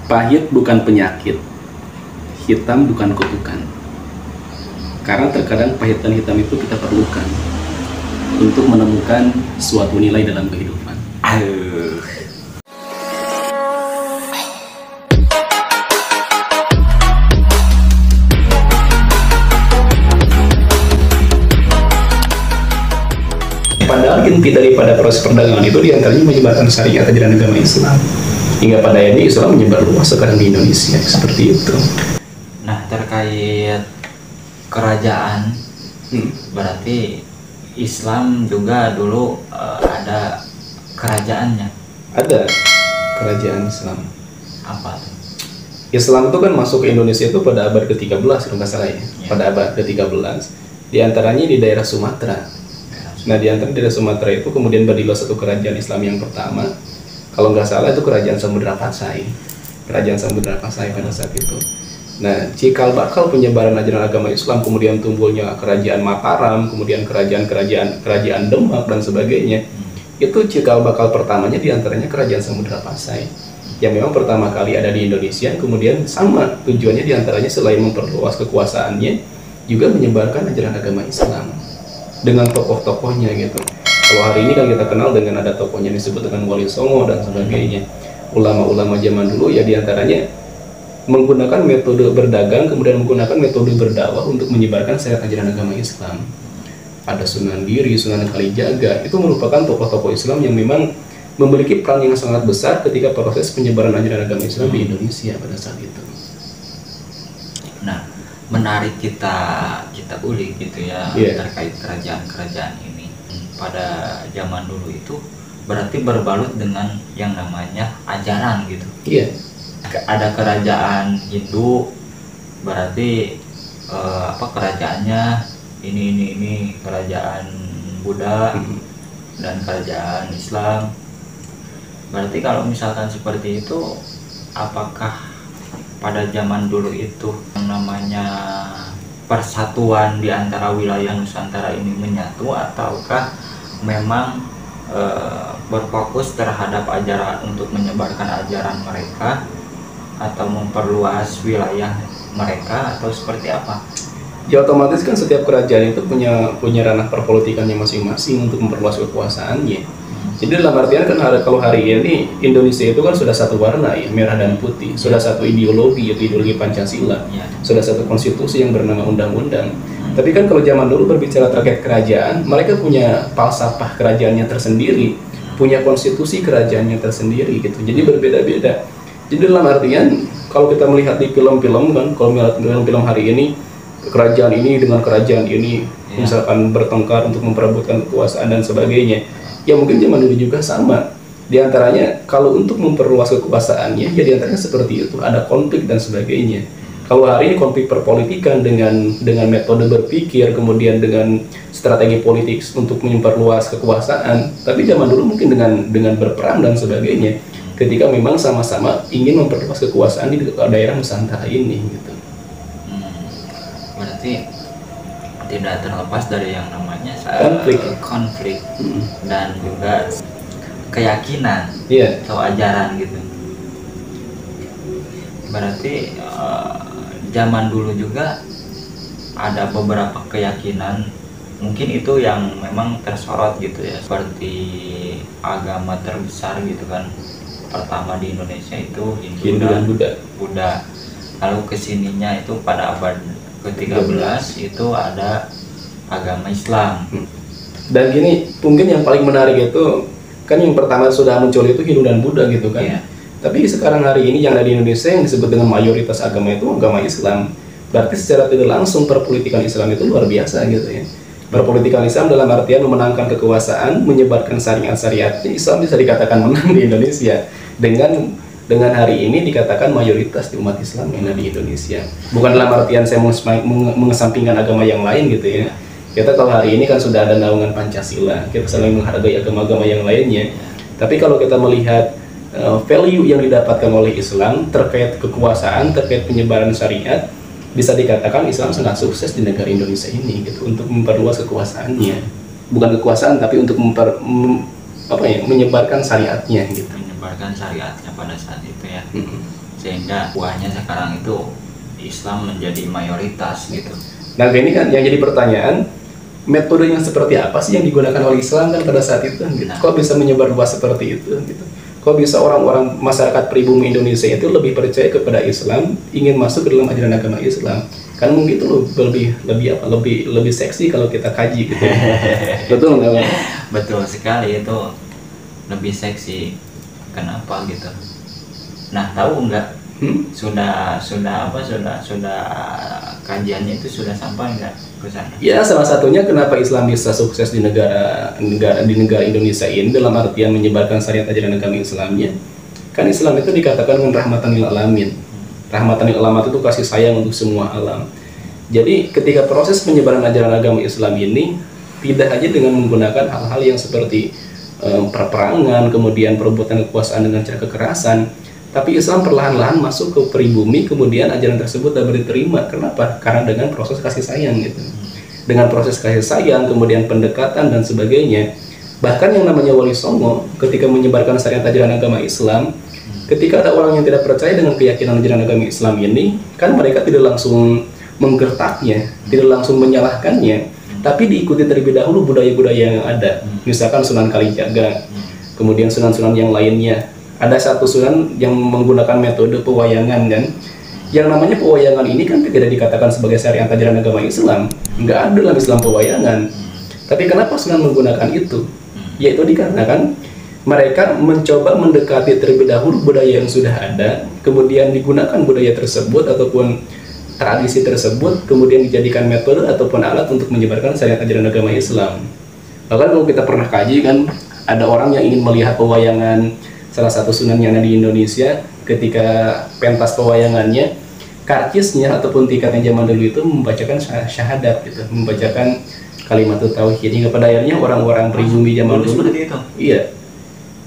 Pahit bukan penyakit, hitam bukan kutukan. Karena terkadang pahit dan hitam itu kita perlukan untuk menemukan suatu nilai dalam kehidupan. Padahal inti daripada proses perdagangan itu diantaranya menyebarkan syariat ajaran agama Islam. Hingga pada akhirnya Islam menyebar luas sekarang di Indonesia, seperti itu. Nah, terkait kerajaan, berarti Islam juga dulu ada kerajaannya. Ada kerajaan Islam. Apa tuh? Islam itu kan masuk ke Indonesia itu pada abad ke-13 kalau nggak salah ya. Pada abad ke-13. Di antaranya di daerah Sumatera. Nah, di antara daerah Sumatera itu kemudian berdirilah satu kerajaan Islam yang pertama. Kalau nggak salah itu kerajaan Samudra Pasai. Kerajaan Samudra Pasai pada saat itu. Nah, cikal bakal penyebaran ajaran agama Islam, kemudian tumbuhnya kerajaan Mataram, kemudian kerajaan Demak dan sebagainya. Itu cikal bakal pertamanya di antaranya kerajaan Samudra Pasai. Yang memang pertama kali ada di Indonesia, kemudian sama tujuannya di antaranya selain memperluas kekuasaannya, juga menyebarkan ajaran agama Islam dengan tokoh-tokohnya gitu. Kalau hari ini kan kita kenal dengan ada tokohnya disebut dengan Wali Songo dan sebagainya. Ulama-ulama zaman dulu ya diantaranya menggunakan metode berdagang, kemudian menggunakan metode berdakwah untuk menyebarkan syariat ajaran agama Islam. Ada Sunan Giri, Sunan Kalijaga, itu merupakan tokoh-tokoh Islam yang memang memiliki peran yang sangat besar ketika proses penyebaran ajaran agama Islam di Indonesia pada saat itu. Nah, menarik kita ulik gitu ya, terkait kerajaan-kerajaan ini pada zaman dulu itu berarti berbalut dengan yang namanya ajaran gitu. Ada kerajaan Hindu, berarti kerajaannya ini kerajaan Buddha dan kerajaan Islam. Berarti kalau misalkan seperti itu, apakah pada zaman dulu itu yang namanya persatuan di antara wilayah Nusantara ini menyatu, ataukah memang berfokus terhadap ajaran untuk menyebarkan ajaran mereka atau memperluas wilayah mereka, atau seperti apa? Ya otomatis kan setiap kerajaan itu punya ranah perpolitikannya masing-masing untuk memperluas kekuasaannya. Jadi dalam artian kan kalau hari ini Indonesia itu kan sudah satu warna ya, merah dan putih, sudah satu ideologi yaitu ideologi Pancasila, sudah satu konstitusi yang bernama undang-undang. Tapi kan kalau zaman dulu berbicara terkait kerajaan, mereka punya falsafah kerajaannya tersendiri, punya konstitusi kerajaannya tersendiri gitu. Jadi berbeda-beda. Jadi dalam artian kalau kita melihat di film-film kan, kalau melihat film-film hari ini, kerajaan ini dengan kerajaan ini misalkan bertengkar untuk memperebutkan kekuasaan dan sebagainya. Ya mungkin zaman dulu juga sama. Di antaranya kalau untuk memperluas kekuasaannya, ya di antaranya seperti itu, ada konflik dan sebagainya. Kalau hari ini konflik perpolitikan dengan metode berpikir, kemudian dengan strategi politik untuk memperluas kekuasaan. Tapi zaman dulu mungkin dengan berperang dan sebagainya. Ketika memang sama-sama ingin memperluas kekuasaan di daerah Nusantara ini gitu. Berarti tidak terlepas dari yang namanya konflik dan juga keyakinan atau ajaran gitu. Berarti zaman dulu juga ada beberapa keyakinan, mungkin itu yang memang tersorot gitu ya, seperti agama terbesar gitu kan, pertama di Indonesia itu Hindu dan Buddha. Lalu kesininya itu pada abad ke-13 itu ada agama Islam. Dan gini, mungkin yang paling menarik itu kan yang pertama sudah muncul itu Hindu dan Buddha gitu kan. Tapi sekarang hari ini yang ada di Indonesia yang disebut dengan mayoritas agama itu agama Islam. Berarti secara tidak langsung perpolitikan Islam itu luar biasa gitu ya. Perpolitikan Islam dalam artian memenangkan kekuasaan, menyebarkan syariat-syariat. Islam bisa dikatakan menang di Indonesia dengan hari ini dikatakan mayoritas di umat Islam yang ada di Indonesia. Bukan dalam artian saya mengesampingkan agama yang lain gitu ya. Kita kalau hari ini kan sudah ada naungan Pancasila, kita saling menghargai agama-agama yang lainnya. Tapi kalau kita melihat value yang didapatkan oleh Islam terkait kekuasaan, terkait penyebaran syariat, bisa dikatakan Islam sangat sukses di negara Indonesia ini gitu, untuk memperluas kekuasaannya. Bukan kekuasaan tapi untuk menyebarkan syariatnya gitu. Menyebarkan syariatnya pada saat itu ya. sehingga buahnya sekarang itu Islam menjadi mayoritas gitu. Nah ini kan yang jadi pertanyaan, metode yang seperti apa sih yang digunakan oleh Islam kan pada saat itu gitu. Nah. Kok bisa menyebar luas seperti itu gitu. Kok bisa orang-orang masyarakat pribumi Indonesia itu lebih percaya kepada Islam, ingin masuk ke dalam ajaran agama Islam? Kan mungkin itu lebih seksi kalau kita kaji gitu. Betul nggak Bang? Betul sekali, itu lebih seksi. Kenapa gitu? Nah, tahu nggak? Sudah kajiannya itu sudah sampai nggak ke sana? Ya, salah satunya kenapa Islam bisa sukses di negara Indonesia ini dalam artian menyebarkan syariat ajaran agama Islamnya. Kan Islam itu dikatakan dengan rahmatan lil alamin. Rahmatan lil alamin itu kasih sayang untuk semua alam. Jadi ketika proses penyebaran ajaran agama Islam ini tidak hanya dengan menggunakan hal-hal yang seperti perperangan, kemudian perebutan kekuasaan dengan cara kekerasan, tapi Islam perlahan-lahan masuk ke pribumi, kemudian ajaran tersebut dapat diterima. Kenapa? Karena dengan proses kasih sayang gitu. Dengan proses kasih sayang, kemudian pendekatan dan sebagainya. Bahkan yang namanya Wali Songo ketika menyebarkan syariat ajaran agama Islam, ketika ada orang yang tidak percaya dengan keyakinan ajaran agama Islam ini, kan mereka tidak langsung menggertaknya, tidak langsung menyalahkannya, tapi diikuti terlebih dahulu budaya-budaya yang ada. Misalkan Sunan Kalijaga, kemudian sunan-sunan yang lainnya. Ada satu sunan yang menggunakan metode pewayangan kan. Yang namanya pewayangan ini kan tidak dikatakan sebagai syariat ajaran agama Islam. Nggak ada dalam Islam pewayangan. Tapi kenapa sunan menggunakan itu? Yaitu dikarenakan mereka mencoba mendekati terlebih dahulu budaya yang sudah ada, kemudian digunakan budaya tersebut ataupun tradisi tersebut, kemudian dijadikan metode ataupun alat untuk menyebarkan syariat ajaran agama Islam. Bahkan kalau kita pernah kaji kan, ada orang yang ingin melihat pewayangan salah satu sunan yang ada di Indonesia, ketika pentas pewayangannya, karcisnya ataupun tiketnya zaman dulu itu membacakan syahadat gitu, membacakan kalimat tauhid, hingga pada akhirnya orang-orang pribumi zaman dulu itu. Iya.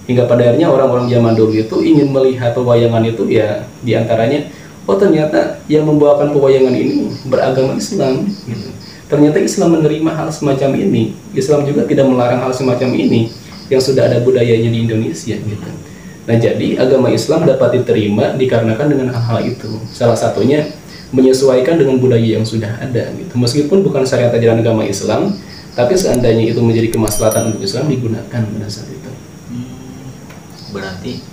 Hingga pada akhirnya orang-orang zaman dulu itu ingin melihat pewayangan itu, ya diantaranya, oh ternyata yang membawakan pewayangan ini beragama Islam gitu. Ternyata Islam menerima hal semacam ini. Islam juga tidak melarang hal semacam ini yang sudah ada budayanya di Indonesia gitu. Nah, jadi agama Islam dapat diterima dikarenakan dengan hal-hal itu. Salah satunya menyesuaikan dengan budaya yang sudah ada gitu. Meskipun bukan syariat ajaran agama Islam, tapi seandainya itu menjadi kemaslahatan untuk Islam, digunakan pada saat itu. Berarti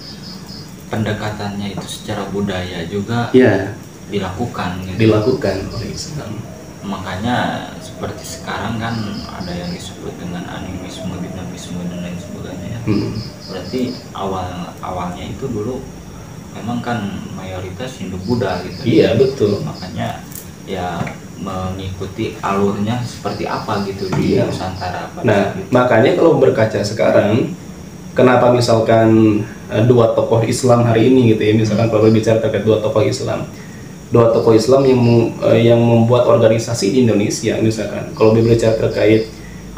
pendekatannya itu secara budaya juga ya, dilakukan gitu. Dilakukan oleh Islam. Makanya seperti sekarang kan ada yang disebut dengan animisme, dinamisme dan lain sebagainya. Berarti awalnya itu dulu memang kan mayoritas Hindu Buddha gitu. Iya, betul. Makanya ya mengikuti alurnya seperti apa gitu di Nusantara. Nah, gitu. Makanya kalau berkaca sekarang, kenapa misalkan dua tokoh Islam hari ini gitu ya, misalkan kalau bicara terkait dua tokoh Islam yang membuat organisasi di Indonesia, misalkan kalau berbicara terkait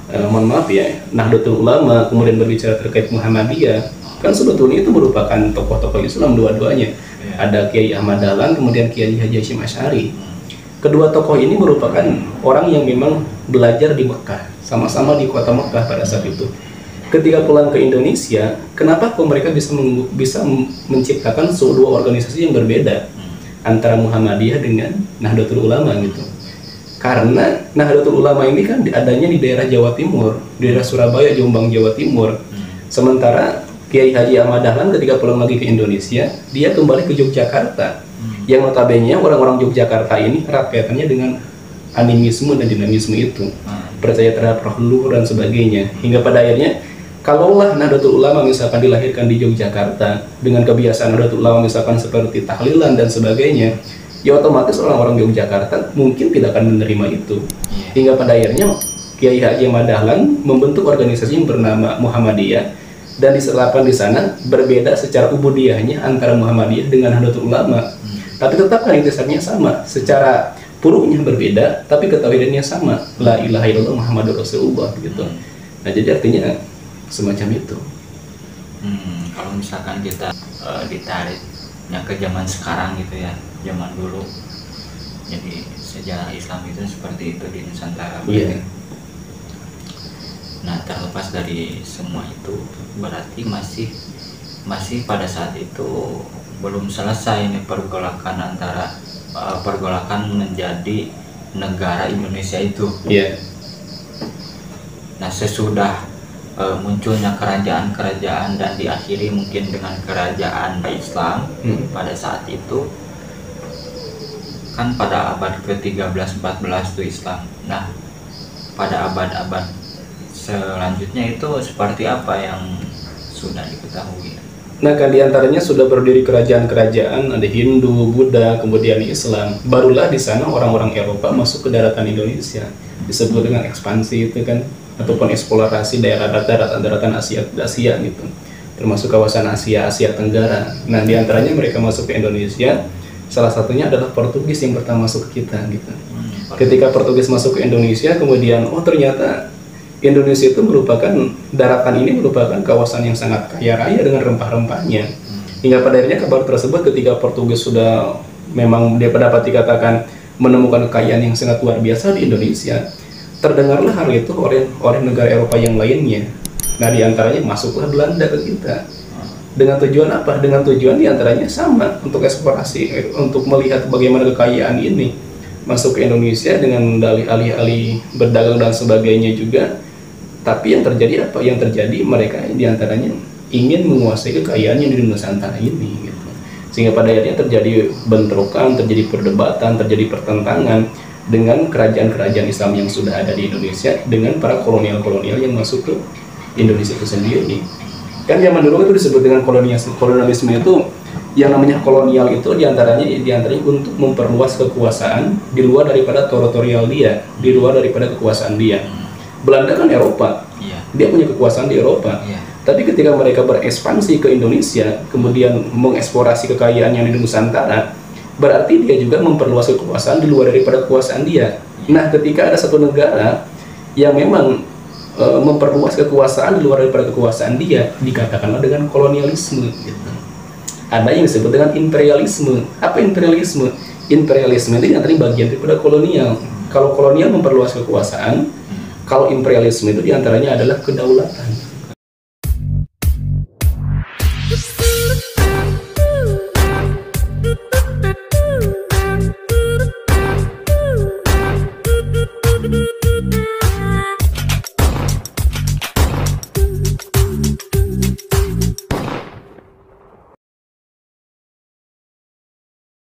mohon maaf ya, Nahdlatul Ulama, kemudian berbicara terkait Muhammadiyah, kan sebetulnya itu merupakan tokoh-tokoh Islam dua-duanya. Ada Kiai Ahmad Dahlan, kemudian Kiai Haji Hasyim Asy'ari. Kedua tokoh ini merupakan orang yang memang belajar di Mekah, sama-sama di kota Mekah pada saat itu. Ketika pulang ke Indonesia, kenapa kok mereka bisa menciptakan dua organisasi yang berbeda antara Muhammadiyah dengan Nahdlatul Ulama gitu? Karena Nahdlatul Ulama ini kan adanya di daerah Jawa Timur, di daerah Surabaya, Jombang, Jawa Timur. Sementara Kiai Haji Ahmad Dahlan ketika pulang lagi ke Indonesia, dia kembali ke Yogyakarta. Yang notabene orang-orang Yogyakarta ini erat kaitannya dengan animisme dan dinamisme itu, percaya terhadap roh leluhur dan sebagainya. Hingga pada akhirnya, kalaulah Nahdlatul Ulama misalkan dilahirkan di Yogyakarta dengan kebiasaan Nahdlatul Ulama misalkan seperti tahlilan dan sebagainya, ya otomatis orang-orang Yogyakarta mungkin tidak akan menerima itu. Hingga pada akhirnya Kiai Haji Ahmad Dahlan membentuk organisasi yang bernama Muhammadiyah, dan disertakan di sana berbeda secara ubudiyahnya antara Muhammadiyah dengan Nahdlatul Ulama. Tapi tetap kan intisarinya sama, secara furu'nya berbeda, tapi ketauhidannya sama, la ilaha illallah Muhammadur Rasulullah gitu. Nah, jadi artinya semacam itu. Kalau misalkan kita ditariknya ke zaman sekarang gitu ya, zaman dulu, jadi sejarah Islam itu seperti itu di Nusantara. Nah, terlepas dari semua itu, berarti masih pada saat itu belum selesai nih pergolakan antara pergolakan menjadi negara Indonesia itu. Iya. Nah, sesudah munculnya kerajaan-kerajaan dan diakhiri mungkin dengan kerajaan Islam pada saat itu, kan pada abad ke-13-14 itu Islam. Nah, pada abad-abad selanjutnya itu seperti apa yang sudah diketahui? Nah, kan diantaranya sudah berdiri kerajaan-kerajaan, ada Hindu, Buddha, kemudian Islam. Barulah di sana orang-orang Eropa masuk ke daratan Indonesia, disebut dengan ekspansi itu kan, ataupun eksplorasi daerah daratan Asia gitu, termasuk kawasan Asia Tenggara. Nah, diantaranya mereka masuk ke Indonesia. Salah satunya adalah Portugis yang pertama masuk ke kita gitu. Ketika Portugis masuk ke Indonesia, kemudian ternyata Indonesia itu merupakan, daratan ini merupakan kawasan yang sangat kaya raya dengan rempah-rempahnya. Hingga pada akhirnya kabar tersebut ketika Portugis sudah memang dia dapat dikatakan menemukan kekayaan yang sangat luar biasa di Indonesia, terdengarlah hal itu oleh negara Eropa yang lainnya. Nah, diantaranya masuklah Belanda ke kita. Dengan tujuan apa? Dengan tujuan diantaranya sama, untuk eksplorasi, untuk melihat bagaimana kekayaan ini masuk ke Indonesia dengan alih-alih berdagang dan sebagainya juga. Tapi yang terjadi apa? Yang terjadi mereka diantaranya ingin menguasai kekayaan yang di Nusantara ini gitu. Sehingga pada akhirnya terjadi bentrokan, terjadi perdebatan, terjadi pertentangan dengan kerajaan-kerajaan Islam yang sudah ada di Indonesia dengan para kolonial-kolonial yang masuk ke Indonesia itu sendiri. Kan zaman dulu itu disebut dengan kolonialisme itu, yang namanya kolonial itu diantaranya untuk memperluas kekuasaan di luar daripada teritorial dia, di luar daripada kekuasaan dia. Belanda kan Eropa, dia punya kekuasaan di Eropa. Tapi ketika mereka berekspansi ke Indonesia, kemudian mengeksplorasi kekayaan yang di Nusantara, berarti dia juga memperluas kekuasaan di luar daripada kekuasaan dia. Nah, ketika ada satu negara yang memang memperluas kekuasaan di luar daripada kekuasaan dia, dikatakanlah dengan kolonialisme gitu. Ada yang disebut dengan imperialisme. Apa imperialisme? Imperialisme itu yang bagian daripada kolonial. Kalau kolonial memperluas kekuasaan, kalau imperialisme itu diantaranya adalah kedaulatan. Thank you.